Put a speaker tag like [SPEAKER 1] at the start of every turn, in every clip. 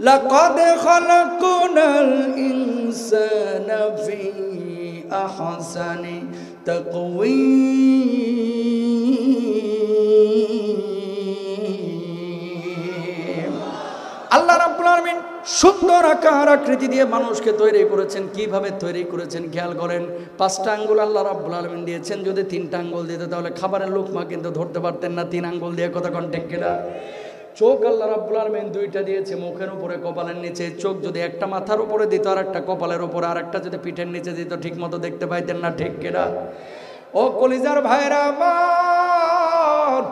[SPEAKER 1] লাকাদ খালাকনাল ইনসানা ফি আহসানি তাকওয়ীম। আল্লাহ রাব্বুল আলামিন সুন্দর আকার আকৃতি দিয়ে মানুষকে তৈরি করেছেন। কিভাবে তৈরি করেছেন খেয়াল করেন। 5টা আঙ্গুল আল্লাহ রাব্বুল আলামিন দিয়েছেন। যদি 3টা আঙ্গুল দিত তাহলে খাবারের লোকমা কিন্তু ধরতে পারতেন না 3 আঙ্গুল দিয়ে। কথা কন্টেক কেনা। চোখ আল্লাহ রাব্বুল আলামিন 2টা দিয়েছে, মুখের উপরে কপালের নিচে। চোখ যদি একটা মাথার উপরে দিত আর একটা কপালের উপরে, আর একটা যদি পিঠের নিচে দিত ঠিক মতো দেখতে পাইতেন না। ঠিক কেনা? ও কলিজার ভাইরা আমার,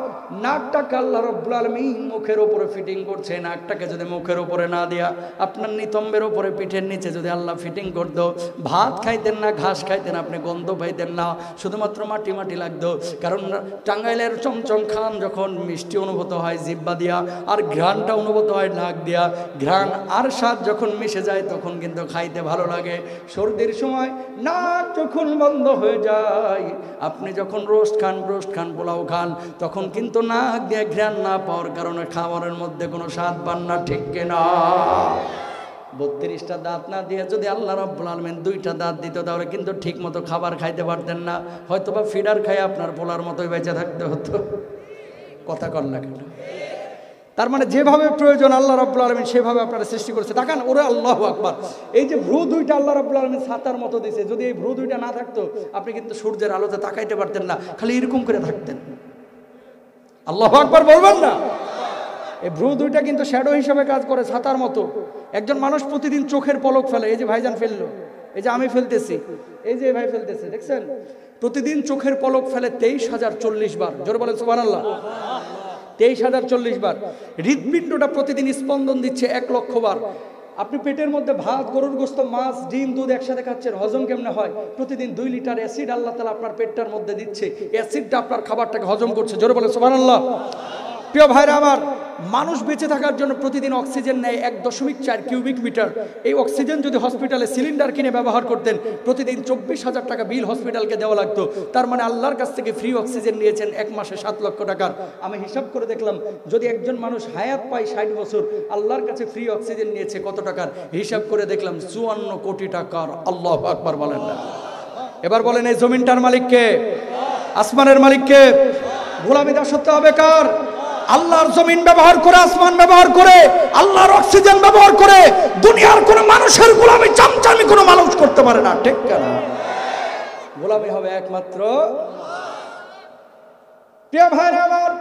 [SPEAKER 1] নাকটাকে আল্লাহ রাব্বুল আলামিন মুখের উপরে ফিটিং করছে। নাকটাকে যদি মুখের উপরে না দিয়া আপনার নিতম্বের উপরে পিঠের নিচে যদি আল্লাহ ফিটিং করতো, ভাত খাইতেন না, ঘাস খাইতেন, আপনি গন্ধ পাইতেন না, শুধুমাত্র মাটি মাটি লাগতো। কারণ টাঙ্গাইলের চমচম খান যখন মিষ্টি অনুভূত হয় জিহ্বা দিয়া, আর ঘ্রাণটা অনুভূত হয় নাক দিয়া। ঘ্রাণ আর স্বাদ যখন মিশে যায় তখন কিন্তু খাইতে ভালো লাগে। সর্দির সময় নাক যখন বন্ধ হয়ে যায়, আপনি যখন রোস্ট খান, পোলাও খান, তখন কিন্তু নাক দিয়ে ঘ্রাণ না পাওয়ার কারণে খাবারের মধ্যে কোনো স্বাদ পান না। ঠিক কিনা? 32টা দাঁত না দিয়ে যদি আল্লাহ রাব্বুল আলামিন 2টা দাঁত দিত তাহলে কিন্তু ঠিক মতো খাবার খাইতে পারতেন না। হয়তোবা ফিডার খাই আপনার পোলার মতোই বেঁচে থাকতে হতো। কথা কর না কেন? তার মানে যেভাবে প্রয়োজন আল্লাহ রাব্বুল আলামিন সেভাবে আপনারা সৃষ্টি করেছে। তাকান, ওরে আল্লাহু আকবার। এই যে ভ্রু 2টা আল্লাহ রাব্বুল আলামিন ছাতার মতো দিয়েছে। যদি এই ভ্রু 2টা না থাকতো আপনি কিন্তু সূর্যের আলোতে তাকাইতে পারতেন না, খালি এরকম করে থাকতেন। আল্লাহু আকবার বলবেন না? এই ভ্রু 2টা কিন্তু শ্যাডো হিসেবে কাজ করে, ছাতার মতো। একজন মানুষ প্রতিদিন চোখের পলক ফেলে। এই যে ভাইজান ফেললো, এই যে আমি ফেলতেছি, এই যে ভাই ফেলতেছে, দেখছেন? প্রতিদিন চোখের পলক ফেলে 23,040 বার। জোরে বলেন সুবহানাল্লাহ। 23,040 বার। হৃদপিণ্ডটা প্রতিদিন স্পন্দন দিচ্ছে 1 লক্ষ বার। আপনি পেটের মধ্যে ভাত, গরুর গোশত, মাছ, ডিম, দুধ একসাথে খাচ্ছেন, হজম কেমনে হয়? প্রতিদিন 2 লিটার অ্যাসিড আল্লাহ তাআলা আপনার পেটটার মধ্যে দিচ্ছে। অ্যাসিডটা আপনার খাবারটাকে হজম করছে। জোরে বলেন সুবহানাল্লাহ। প্রিয় ভাইরা আমার, মানুষ বেঁচে থাকার জন্য প্রতিদিন অক্সিজেন নেয় 1.4 কিউবিক মিটার। এই অক্সিজেন যদি হসপিটালে সিলিন্ডার কিনে ব্যবহার করতেন, প্রতিদিন 24,000 টাকা বিল হসপিটালকে দেওয়া লাগতো। তার মানে আল্লাহর কাছ থেকে ফ্রি অক্সিজেন নিয়েছেন 1 মাসে 7 লক্ষ টাকার। আমি হিসাব করে দেখলাম, যদি একজন মানুষ হায়াত পায় 60 বছর, আল্লাহর কাছে ফ্রি অক্সিজেন নিয়েছে কত টাকার? হিসাব করে দেখলাম 54 কোটি টাকার। আল্লাহু আকবার বলেন না? এবার বলেন, এই জমিনটার মালিক কে? আসমানের মালিক কে? গোলামি দাসত্ব হবে কার? আল্লাহর জমিন ব্যবহার করে, আসমান ব্যবহার করে, আল্লাহর অক্সিজেন ব্যবহার করে দুনিয়ার কোন মানুষের গোলামি চামচামি কোনো মানুষ করতে পারে না। ঠিক না? গোলামি হবে একমাত্র। প্রিয় ভাইরা আমার,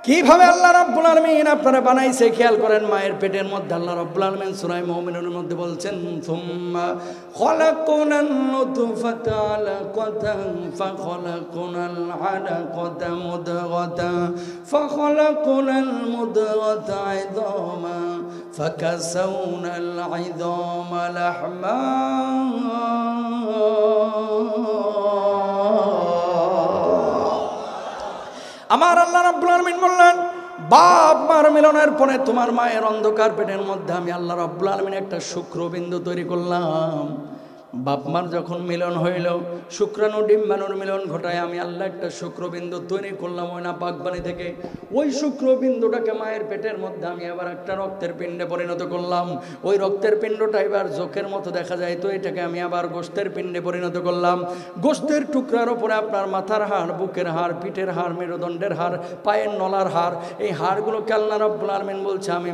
[SPEAKER 1] কিভাবে আল্লাহ রাব্বুল আলামিন আপনারা বানাইছে খেয়াল করেন। মায়ের পেটের মধ্যে আল্লাহ রাব্বুল আলামিন সূরা মুমিনুনের মধ্যে বলছেন, সুম্মা খালাকনান নুতফাতা আলাকাতান ফাখালাকনাল আলাকাতা মুদগাতা ফাখালাকনাল মুদগাতা ইযামা ফাকাসাউনাল ইযামা লাহমা। আমার আল্লাহ রাব্বুল আলামিন বললেন, বাপ মার মিলনের পরে তোমার মায়ের অন্ধকার পেটের মধ্যে আমি আল্লাহ রাব্বুল আলামিন একটা শুক্রবিন্দু তৈরি করলাম। বাপ মার যখন মিলন হইল, শুক্রাণু ডিম্বাণুর মিলন ঘটায় আমি আল্লাহ একটা শুক্রবিন্দু তৈরি করলাম ওই নাপাক পানি থেকে। ওই শুক্রবিন্দুটাকে মায়ের পেটের মধ্যে আমি আবার একটা রক্তের পিণ্ডে পরিণত করলাম। ওই রক্তের পিণ্ডটা এবার চোখের মতো দেখা যায়, তো এটাকে আমি আবার গোশতের পিণ্ডে পরিণত করলাম। গোশতের টুকরার উপরে আপনার মাথার হাড়, বুকের হাড়, পিঠের হাড়, মেরুদণ্ডের হাড়, পায়ের নলার হাড়, এই হাড়গুলোকে আল্লাহ রাব্বুল আলামিন বলছে আমি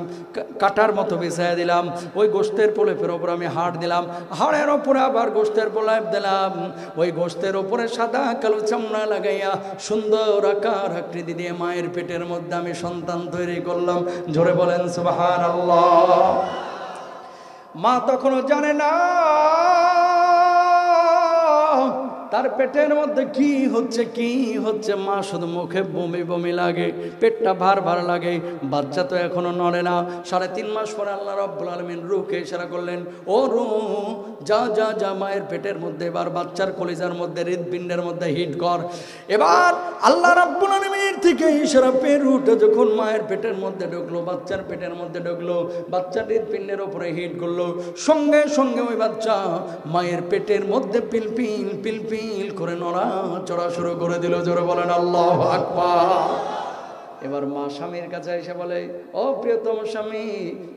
[SPEAKER 1] কাটার মতো বিছাইয়া দিলাম। ওই গোশতের প্রলেপের ওপর আমি হাড় দিলাম, হাড়ের ওপরে আবার গোশতের প্রলেপ দিলাম। ওই গোশতের ওপরে সাদা কালো চামড়া লাগাইয়া সুন্দর আকার আকৃতি দিয়ে মায়ের পেটের মধ্যে আমি সন্তান তৈরি করলাম। জোরে বলেন সুবহানাল্লাহ। মা তখনও জানে না তার পেটের মধ্যে কি হচ্ছে। মা শুধু মুখে বমি বমি লাগে, পেটটা ভার ভার লাগে। বাচ্চা তো এখনো নড়ে না। 3.5 মাস পরে আল্লাহ রাব্বুল আলামিন রূহকে ইশারা করলেন, ও রূহ যা যা যা মায়ের পেটের মধ্যে এবার বাচ্চার কলিজার মধ্যে, হৃদপিণ্ডের মধ্যে হিট কর। এবার আল্লাহ রাব্বুল আলামিনের থেকে ইশারা পেয়ে রূহটা যখন মায়ের পেটের মধ্যে ঢুকলো, বাচ্চার পেটের মধ্যে ঢুকলো, বাচ্চার হৃদপিণ্ডের উপরে হিট করলো, সঙ্গে সঙ্গে ওই বাচ্চা মায়ের পেটের মধ্যে পিলপিল পিলপিল করে নড়াচড়া শুরু করে দিল। জোরে বলেন আল্লাহু আকবার। এবার মা স্বামীর কাছে এসে বলে, ও প্রিয়তম স্বামী,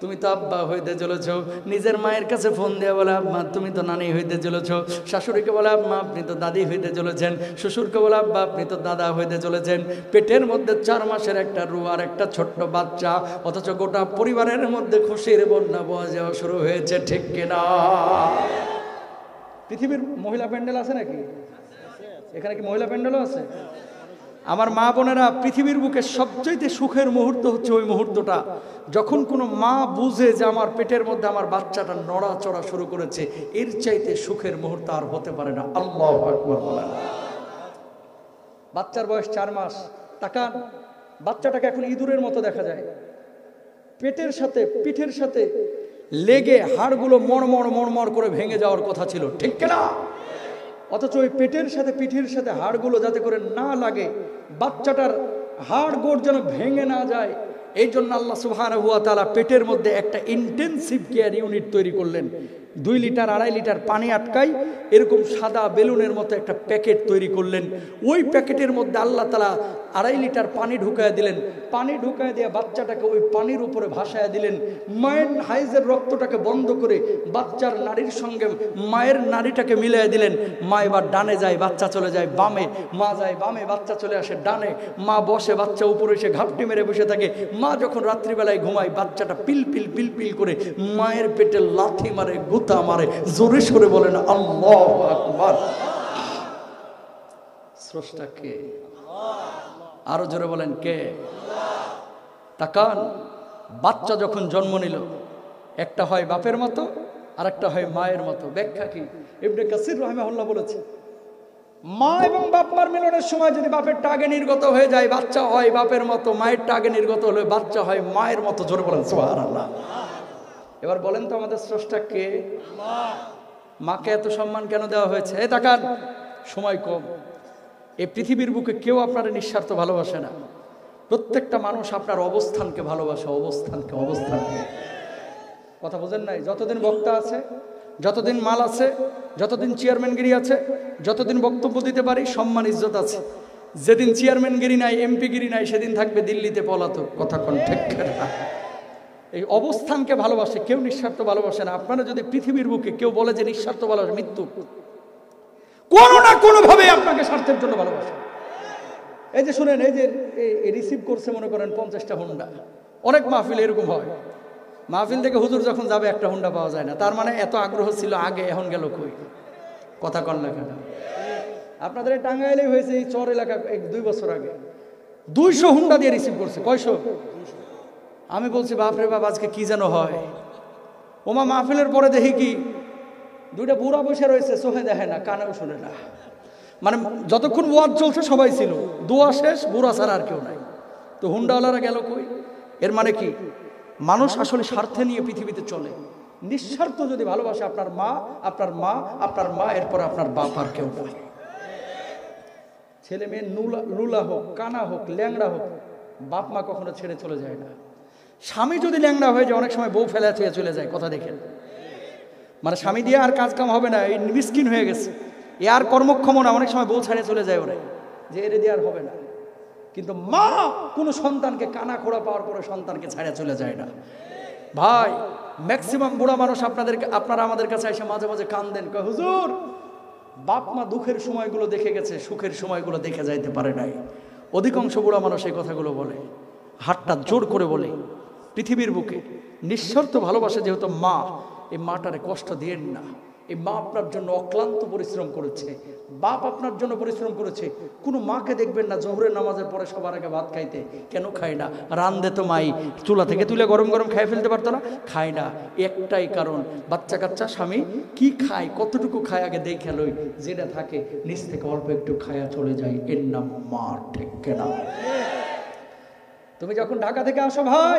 [SPEAKER 1] তুমি তো আব্বা হইতে চলেছ। নিজের মায়ের কাছে ফোন দিয়ে বলে, আব্বা তুমি তো নানি হইতে চলেছ। শাশুড়িকে বলে, আব্বা আপনি তো দাদি হইতে চলেছেন। শ্বশুরকে বলে, আব্বা আপনি তো দাদা হইতে চলেছেন। পেটের মধ্যে 4 মাসের একটা রু আর একটা ছোট্ট বাচ্চা, অথচ গোটা পরিবারের মধ্যে খুশির বন্যা বয়ে যাওয়া শুরু হয়েছে, ঠিক কিনা? পৃথিবীর মহিলা প্যান্ডেল আছে নাকি? এখানে কি মহিলা প্যান্ডেলও আছে? আমার মা বোনেরা, পৃথিবীর বুকে সবচেয়ে সুখের মুহূর্ত হচ্ছে ওই মুহূর্তটা যখন কোনো মা বুঝে যে আমার পেটের মধ্যে আমার বাচ্চাটা নড়াচড়া শুরু করেছে। এর চাইতে সুখের মুহূর্ত আর হতে পারে না। আল্লাহু আকবার বলেন। বাচ্চার বয়স 4 মাস। তাকান, বাচ্চাটাকে এখন ইঁদুরের মতো দেখা যায়। পেটের সাথে পিঠের সাথে লেগে হাড়গুলো মড়মড় মড়মড় করে ভেঙে যাওয়ার কথা ছিল, ঠিক কিনা? অথচ ওই পেটের সাথে পিঠের সাথে হাড়গুলো যাতে করে না লাগে, বাচ্চাটার হাড় গোড় যেন ভেঙে না যায়, এই জন্য আল্লাহ সুবহানাহু ওয়া তাআলা পেটের মধ্যে একটা ইন্টেনসিভ কেয়ার ইউনিট তৈরি করলেন। 2 লিটার 2.5 লিটার পানি আটকাই এরকম সাদা বেলুনের মতো একটা প্যাকেট তৈরি করলেন। ওই প্যাকেটের মধ্যে আল্লাহ তাআলা 2.5 লিটার পানি ঢুকায় দিলেন। পানি ঢুকায় দিয়ে বাচ্চাটাকে ওই পানির উপরে ভাসায় দিলেন। মায়ের হাইজের রক্তটাকে বন্ধ করে বাচ্চার নাড়ির সঙ্গে মায়ের নাড়িটাকে মিলিয়ে দিলেন। মা এবার ডানে যায়, বাচ্চা চলে যায় বামে, মা যায় বামে, বাচ্চা চলে আসে ডানে। মা বসে, বাচ্চা উপরে এসে ঘাপটি মেরে বসে থাকে। মা যখন রাত্রিবেলায় ঘুমায়, বাচ্চাটা পিল পিল পিল পিল করে মায়ের পেটে লাথি মারে, গুতা মারে। জোরে সরে বলেন আল্লাহু আকবার। স্রষ্টা কে? আরো জোরে বলেন কে? তাকান, বাচ্চা যখন জন্ম নিল, একটা হয় বাপের মতো আর একটা হয় মায়ের মতো। ব্যাখ্যা কি? ইবনে কাসির রাহিমাহুল্লাহ বলেছে, মা এবং বাপ মার মিলনের সময় যদি বাপের টাগে নির্গত হয়ে যায়, বাচ্চা হয় বাপের মতো। মায়ের টাগে নির্গত হলে বাচ্চা হয় মায়ের মতো। জোরে বলেন সুবহানাল্লাহ। এবার বলেন তো আমাদের স্রষ্টা কে? মাকে এত সম্মান কেন দেওয়া হয়েছে? এই তাকান, সময় কম। এই পৃথিবীর বুকে কেউ আপনার নিঃস্বার্থ ভালোবাসে না। প্রত্যেকটা মানুষ আপনার অবস্থানকে ভালোবাসে, অবস্থানকে। কথা বোঝেন নাই? যতদিন বক্তা আছে, যতদিন মাল আছে, যতদিন চেয়ারম্যানগিরি আছে, যতদিন বক্তব্য দিতে পারি, সম্মান ইজ্জত আছে। যেদিন চেয়ারম্যানগিরি নাই, এমপিগিরি নাই, সেদিন থাকবে দিল্লিতে পলাতক। কথা কোন ঠিক না? এই অবস্থানকে ভালোবাসে, কেউ নিঃস্বার্থ ভালোবাসে না। আপনারা যদি পৃথিবীর বুকে কেউ বলে যে নিঃস্বার্থ ভালোবাসে, মৃত্যু। কোনো না কোনো ভাবে আপনাকে স্বার্থের জন্য ভালোবাসে। এই যে শুনেন, এই যে রিসিভ করছে মনে করেন 50টা হুন্ডা। অনেক মাহফিল এরকম হয়, মাহফিল থেকে হুজুর যখন যাবে একটা হুন্ডা পাওয়া যায় না। তার মানে এত আগ্রহ ছিল আগে, এখন গেল কই? কথা কন না কেন? আপনাদের টাঙ্গাইলেই হয়েছে, এই চর এলাকা 2 বছর আগে 200 হুন্ডা দিয়ে রিসিভ করছে। কয়শো? আমি বলছি বাপরে বাপ, আজকে কি যেন হয়। ওমা মাহফিলের পরে দেখি কি 2টা বুড়া বসে রয়েছে, চোখে দেখে না, কানেও শুনে না। মানে যতক্ষণ ওয়াজ চলছে সবাই ছিল, দোয়া শেষ, বুড়া ছাড়া আর কেউ নাই। তো হুন্ডাওয়ালারা গেল কই? এর মানে কি? মানুষ আসলে স্বার্থে নিয়ে পৃথিবীতে চলে। নিঃস্বার্থ যদি ভালোবাসে আপনার মা, আপনার মা, আপনার মা, এরপর আপনার বাপ, আর কেউ নয়। ছেলে মেয়ে লুলা হোক, কানা হোক, ল্যাংড়া হোক, বাপ মা কখনো ছেড়ে চলে যায় না। স্বামী যদি ল্যাংড়া হয়ে যায়, অনেক সময় বউ ফেলা ছুঁয়ে চলে যায়। কথা দেখেন, মানে স্বামী দিয়ে আর কাজ কাম হবে না, এই মিসকিন হয়ে গেছে, এ আর কর্মক্ষম না, অনেক সময় বউ ছাড়িয়ে চলে যায় ওরে, যে এরে দিয়ে আর হবে না। কিন্তু মা কোনো সন্তানকে কানা খোড়া পাওয়ার পরে সন্তানকে ছাড়িয়ে চলে যায় না। ভাই, ম্যাক্সিমাম বুড়া মানুষ আপনারা আমাদের কাছে এসে মাঝে মাঝে কান্দেন, কয় হুজুর বাপ মা দুঃখের সময়গুলো দেখে গেছে, সুখের সময়গুলো দেখে যাইতে পারে নাই। অধিকাংশ বুড়া মানুষ এই কথাগুলো বলে, হাতটা জোর করে বলে। পৃথিবীর বুকে নিঃস্বার্থ ভালোবাসে যেহেতু মা, এই মাটারে কষ্ট দিয়েন না। এই মা আপনার জন্য অক্লান্ত পরিশ্রম করেছে, বাপ আপনার জন্য পরিশ্রম করেছে। কোনো মাকে দেখবেন না জোহরের নামাজের পরে সবার আগে ভাত খাইতে। কেন খায় না? রান্ধে তো মাই, চুলা থেকে তুলে গরম গরম খাই ফেলতে পারতো না? খায় না, একটাই কারণ, বাচ্চা কাচ্চা স্বামী কি খায়, কতটুকু খায় আগে দেখে লই, যেটা থাকে নিচ থেকে অল্প একটু খায়া চলে যায়, এর নাম মা। ঠিক কেনা? তুমি যখন ঢাকা থেকে আসো ভাই,